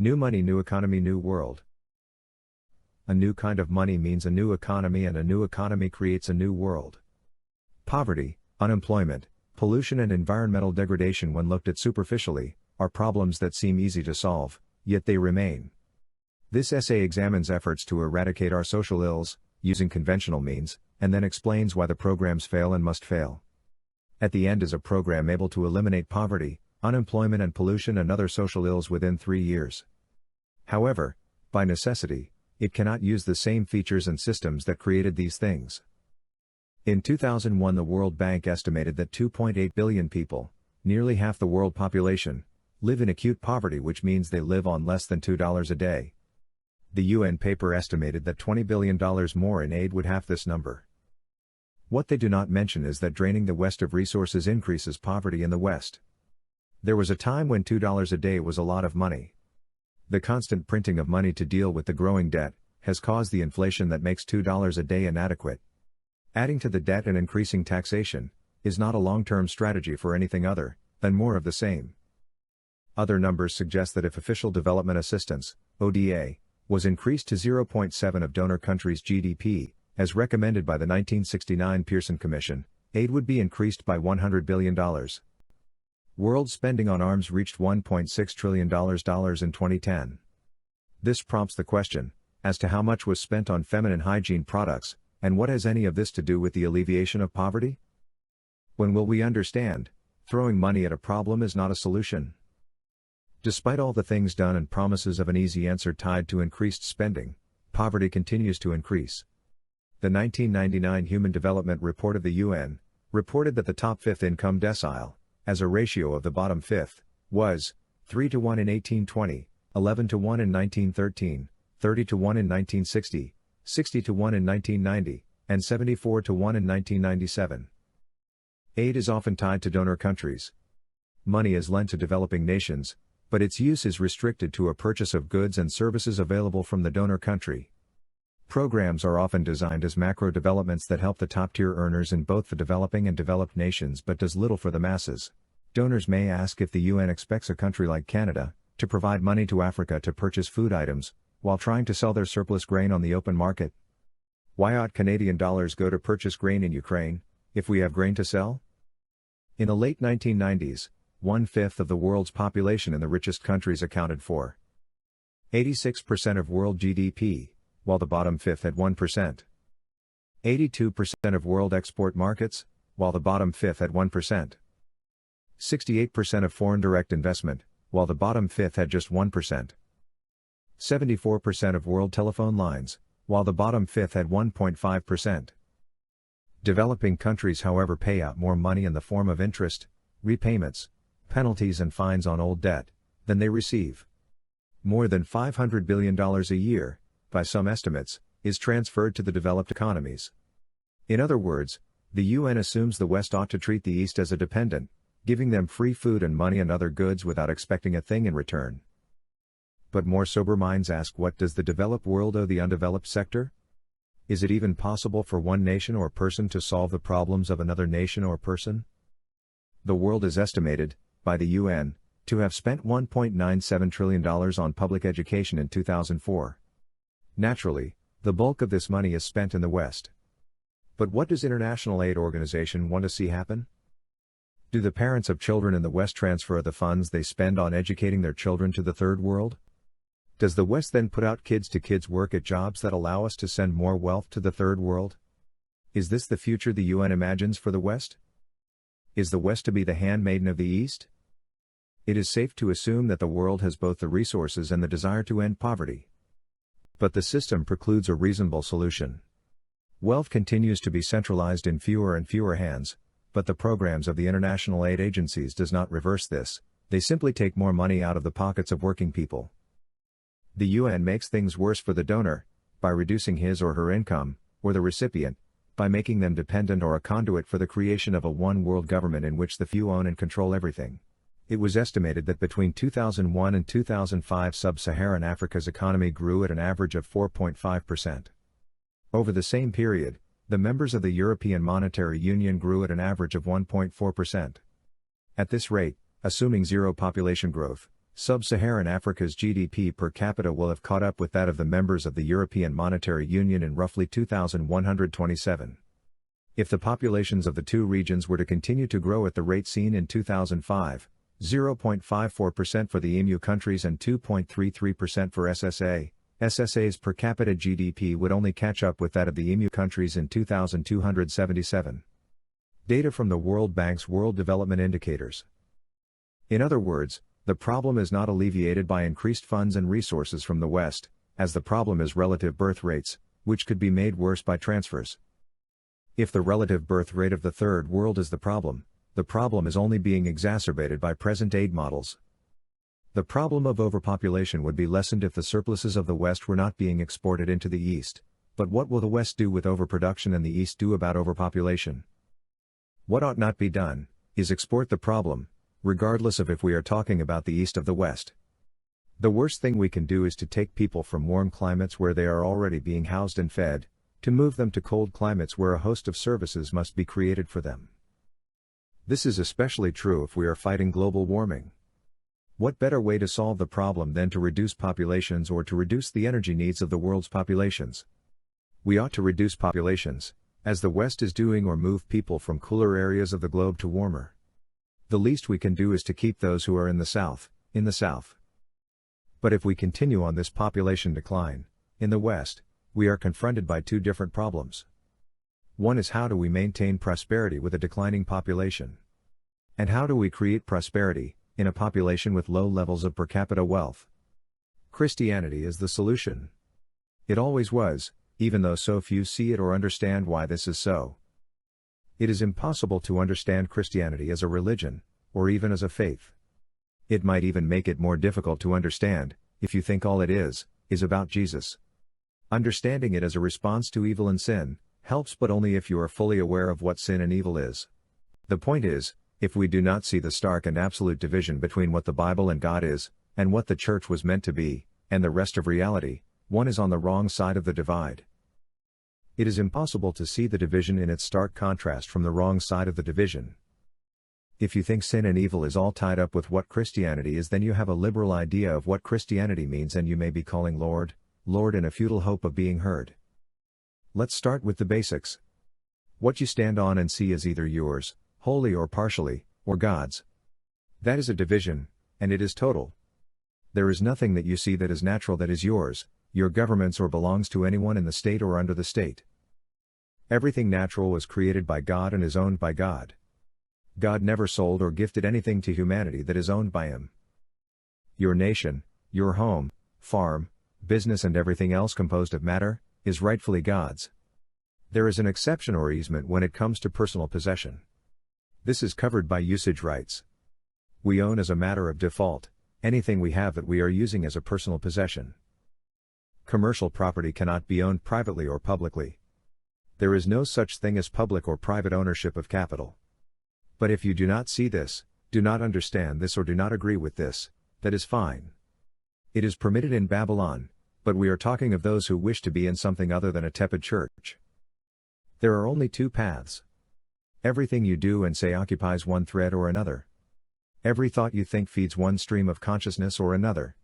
New money, new economy, new world. A new kind of money means a new economy, and a new economy creates a new world. Poverty, unemployment, pollution, and environmental degradation, when looked at superficially, are problems that seem easy to solve, yet they remain. This essay examines efforts to eradicate our social ills, using conventional means, and then explains why the programs fail and must fail. At the end is a program able to eliminate poverty, unemployment, and pollution and other social ills within 3 years. However, by necessity, it cannot use the same features and systems that created these things. In 2001, the World Bank estimated that 2.8 billion people, nearly half the world population, live in acute poverty, which means they live on less than $2 a day. The UN paper estimated that $20 billion more in aid would halve this number. What they do not mention is that draining the West of resources increases poverty in the West. There was a time when $2 a day was a lot of money. The constant printing of money to deal with the growing debt has caused the inflation that makes $2 a day inadequate. Adding to the debt and increasing taxation is not a long-term strategy for anything other than more of the same. Other numbers suggest that if official development assistance, ODA, was increased to 0.7 of donor countries' GDP, as recommended by the 1969 Pearson Commission, aid would be increased by $100 billion. World spending on arms reached $1.6 trillion in 2010. This prompts the question as to how much was spent on feminine hygiene products, and what has any of this to do with the alleviation of poverty? When will we understand throwing money at a problem is not a solution? Despite all the things done and promises of an easy answer tied to increased spending, poverty continues to increase. The 1999 Human Development Report of the UN reported that the top fifth income decile, as a ratio of the bottom fifth, was 3 to 1 in 1820, 11 to 1 in 1913, 30 to 1 in 1960, 60 to 1 in 1990, and 74 to 1 in 1997. Aid is often tied to donor countries. Money is lent to developing nations, but its use is restricted to a purchase of goods and services available from the donor country. Programs are often designed as macro developments that help the top-tier earners in both the developing and developed nations but does little for the masses. Donors may ask if the UN expects a country like Canada to provide money to Africa to purchase food items, while trying to sell their surplus grain on the open market. Why ought Canadian dollars go to purchase grain in Ukraine, if we have grain to sell? In the late 1990s, 1/5 of the world's population in the richest countries accounted for 86% of world GDP, while the bottom fifth had 1%. 82% of world export markets, while the bottom fifth had 1%. 68% of foreign direct investment, while the bottom fifth had just 1%. 74% of world telephone lines, while the bottom fifth had 1.5%. Developing countries, however, pay out more money in the form of interest, repayments, penalties, and fines on old debt than they receive. More than $500 billion a year, by some estimates, is transferred to the developed economies. In other words, the UN assumes the West ought to treat the East as a dependent, giving them free food and money and other goods without expecting a thing in return. But more sober minds ask, what does the developed world owe the undeveloped sector? Is it even possible for one nation or person to solve the problems of another nation or person? The world is estimated, by the UN, to have spent $1.97 trillion on public education in 2004. Naturally, the bulk of this money is spent in the West. But what does International Aid Organization want to see happen? Do the parents of children in the West transfer the funds they spend on educating their children to the Third World? Does the West then put out kids-to-kids work at jobs that allow us to send more wealth to the Third World? Is this the future the UN imagines for the West? Is the West to be the handmaiden of the East? It is safe to assume that the world has both the resources and the desire to end poverty. But the system precludes a reasonable solution. Wealth continues to be centralized in fewer and fewer hands, but the programs of the international aid agencies does not reverse this. They simply take more money out of the pockets of working people. The UN makes things worse for the donor, by reducing his or her income, or the recipient, by making them dependent or a conduit for the creation of a one-world government in which the few own and control everything. It was estimated that between 2001 and 2005 sub-Saharan Africa's economy grew at an average of 4.5%. Over the same period, the members of the European Monetary Union grew at an average of 1.4%. At this rate, assuming zero population growth, Sub-Saharan Africa's GDP per capita will have caught up with that of the members of the European Monetary Union in roughly 2127. If the populations of the two regions were to continue to grow at the rate seen in 2005, 0.54% for the EMU countries and 2.33% for SSA, SSA's per capita GDP would only catch up with that of the EMU countries in 2277. Data from the World Bank's World Development Indicators. In other words, the problem is not alleviated by increased funds and resources from the West, as the problem is relative birth rates, which could be made worse by transfers. If the relative birth rate of the Third World is the problem is only being exacerbated by present aid models. The problem of overpopulation would be lessened if the surpluses of the West were not being exported into the East, but what will the West do with overproduction and the East do about overpopulation? What ought not be done, is export the problem, regardless of if we are talking about the East of the West. The worst thing we can do is to take people from warm climates where they are already being housed and fed, to move them to cold climates where a host of services must be created for them. This is especially true if we are fighting global warming. What better way to solve the problem than to reduce populations or to reduce the energy needs of the world's populations? We ought to reduce populations, as the West is doing, or move people from cooler areas of the globe to warmer. The least we can do is to keep those who are in the South. But if we continue on this population decline, in the West, we are confronted by two different problems. One is, how do we maintain prosperity with a declining population? And how do we create prosperity in a population with low levels of per capita wealth? Christianity is the solution. It always was, even though so few see it or understand why this is so. It is impossible to understand Christianity as a religion, or even as a faith. It might even make it more difficult to understand, if you think all it is about Jesus. Understanding it as a response to evil and sin, helps, but only if you are fully aware of what sin and evil is. The point is, if we do not see the stark and absolute division between what the Bible and God is, and what the church was meant to be, and the rest of reality, one is on the wrong side of the divide. It is impossible to see the division in its stark contrast from the wrong side of the division. If you think sin and evil is all tied up with what Christianity is, then you have a liberal idea of what Christianity means, and you may be calling Lord, Lord in a futile hope of being heard. Let's start with the basics. What you stand on and see is either yours, wholly or partially, or God's. That is a division, and it is total. There is nothing that you see that is natural that is yours, your government's, or belongs to anyone in the state or under the state. Everything natural was created by God and is owned by God. God never sold or gifted anything to humanity that is owned by Him. Your nation, your home, farm, business, and everything else composed of matter, is rightfully God's. There is an exception or easement when it comes to personal possession. This is covered by usage rights. We own as a matter of default anything we have that we are using as a personal possession. Commercial property cannot be owned privately or publicly. There is no such thing as public or private ownership of capital. But if you do not see this, do not understand this, or do not agree with this, that is fine. It is permitted in Babylon, but we are talking of those who wish to be in something other than a tepid church. There are only two paths. Everything you do and say occupies one thread or another. Every thought you think feeds one stream of consciousness or another.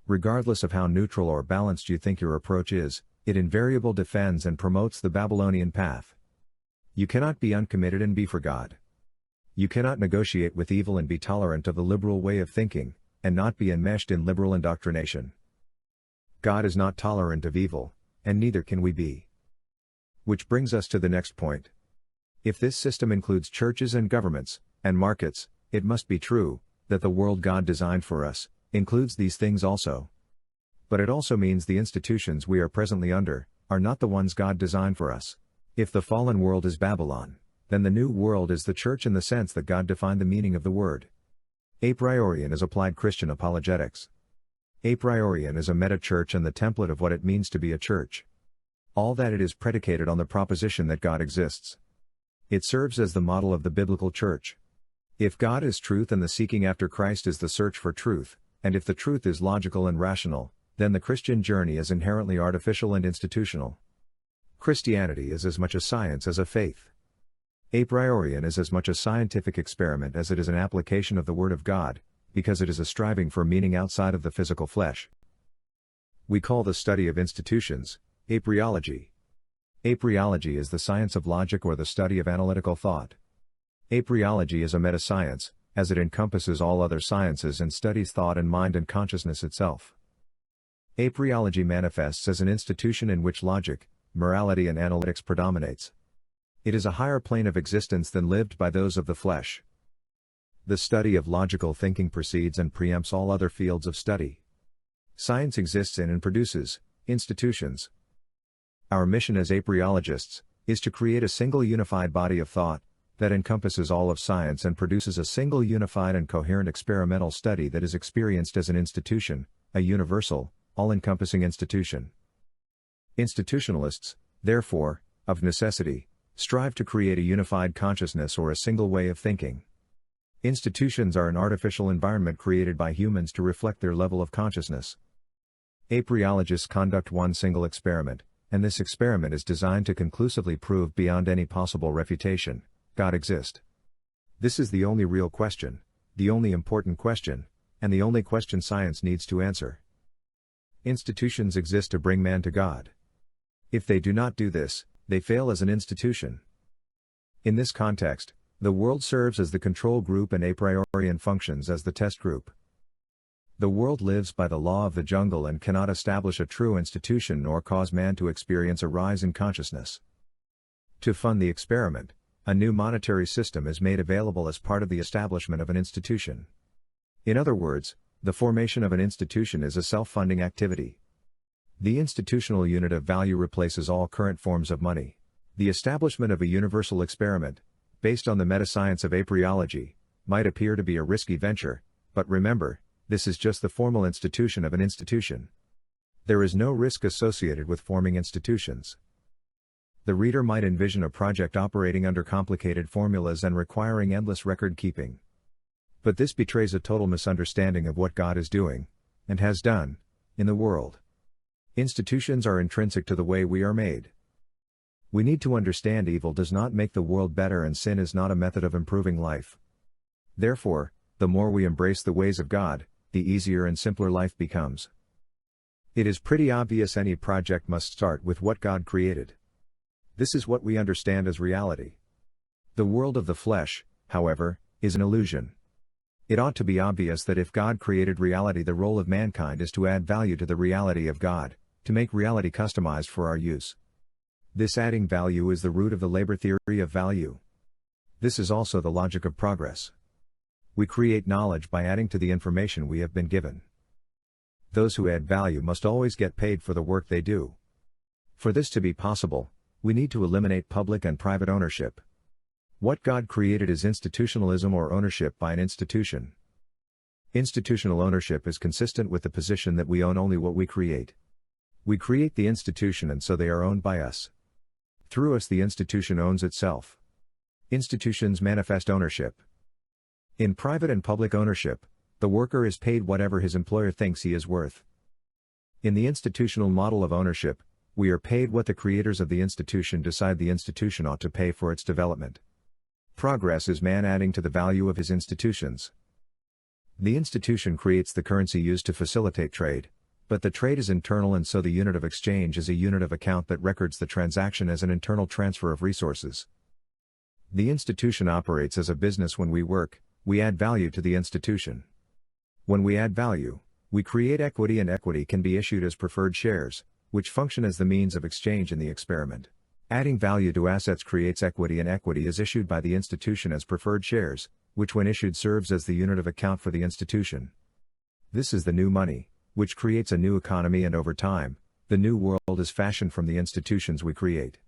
Regardless of how neutral or balanced you think your approach is, it invariably defends and promotes the Babylonian path. You cannot be uncommitted and be for God. You cannot negotiate with evil and be tolerant of the liberal way of thinking, and not be enmeshed in liberal indoctrination. God is not tolerant of evil, and neither can we be. Which brings us to the next point. If this system includes churches and governments, and markets, it must be true, that the world God designed for us, includes these things also. But it also means the institutions we are presently under, are not the ones God designed for us. If the fallen world is Babylon, then the new world is the church in the sense that God defined the meaning of the word. A priorian is applied Christian apologetics. A priorian is a meta-church and the template of what it means to be a church. All that it is predicated on the proposition that God exists. It serves as the model of the biblical church. If God is truth and the seeking after Christ is the search for truth, and if the truth is logical and rational, then the Christian journey is inherently artificial and institutional. Christianity is as much a science as a faith. A priorian is as much a scientific experiment as it is an application of the Word of God, because it is a striving for meaning outside of the physical flesh. We call the study of institutions apriology. Apriology is the science of logic or the study of analytical thought. Apriology is a meta-science, as it encompasses all other sciences and studies thought and mind and consciousness itself. Apriology manifests as an institution in which logic, morality and analytics predominates. It is a higher plane of existence than lived by those of the flesh. The study of logical thinking precedes and preempts all other fields of study. Science exists in and produces institutions. Our mission as apriologists is to create a single unified body of thought that encompasses all of science and produces a single unified and coherent experimental study that is experienced as an institution, a universal, all-encompassing institution. Institutionalists, therefore, of necessity, strive to create a unified consciousness or a single way of thinking. Institutions are an artificial environment created by humans to reflect their level of consciousness. Apriologists conduct one single experiment, and this experiment is designed to conclusively prove beyond any possible refutation, God exists. This is the only real question, the only important question, and the only question science needs to answer. Institutions exist to bring man to God. If they do not do this, they fail as an institution. In this context, the world serves as the control group and a priori and functions as the test group. The world lives by the law of the jungle and cannot establish a true institution nor cause man to experience a rise in consciousness. To fund the experiment, a new monetary system is made available as part of the establishment of an institution. In other words, the formation of an institution is a self-funding activity. The institutional unit of value replaces all current forms of money. The establishment of a universal experiment, based on the meta-science of apriology, might appear to be a risky venture, but remember, this is just the formal institution of an institution. There is no risk associated with forming institutions. The reader might envision a project operating under complicated formulas and requiring endless record keeping. But this betrays a total misunderstanding of what God is doing, and has done, in the world. Institutions are intrinsic to the way we are made. We need to understand evil does not make the world better and sin is not a method of improving life. Therefore, the more we embrace the ways of God, the easier and simpler life becomes. It is pretty obvious any project must start with what God created. This is what we understand as reality. The world of the flesh, however, is an illusion. It ought to be obvious that if God created reality, the role of mankind is to add value to the reality of God, to make reality customized for our use. This adding value is the root of the labor theory of value. This is also the logic of progress. We create knowledge by adding to the information we have been given. Those who add value must always get paid for the work they do. For this to be possible, we need to eliminate public and private ownership. What God created is institutionalism or ownership by an institution. Institutional ownership is consistent with the position that we own only what we create. We create the institution and so they are owned by us. Through us the institution owns itself. Institutions manifest ownership. In private and public ownership, the worker is paid whatever his employer thinks he is worth. In the institutional model of ownership, we are paid what the creators of the institution decide the institution ought to pay for its development. Progress is man adding to the value of his institutions. The institution creates the currency used to facilitate trade, but the trade is internal and so the unit of exchange is a unit of account that records the transaction as an internal transfer of resources. The institution operates as a business. When we work, we add value to the institution. When we add value, we create equity, and equity can be issued as preferred shares, which function as the means of exchange in the experiment. Adding value to assets creates equity, and equity is issued by the institution as preferred shares, which when issued serves as the unit of account for the institution. This is the new money, which creates a new economy, and over time, the new world is fashioned from the institutions we create.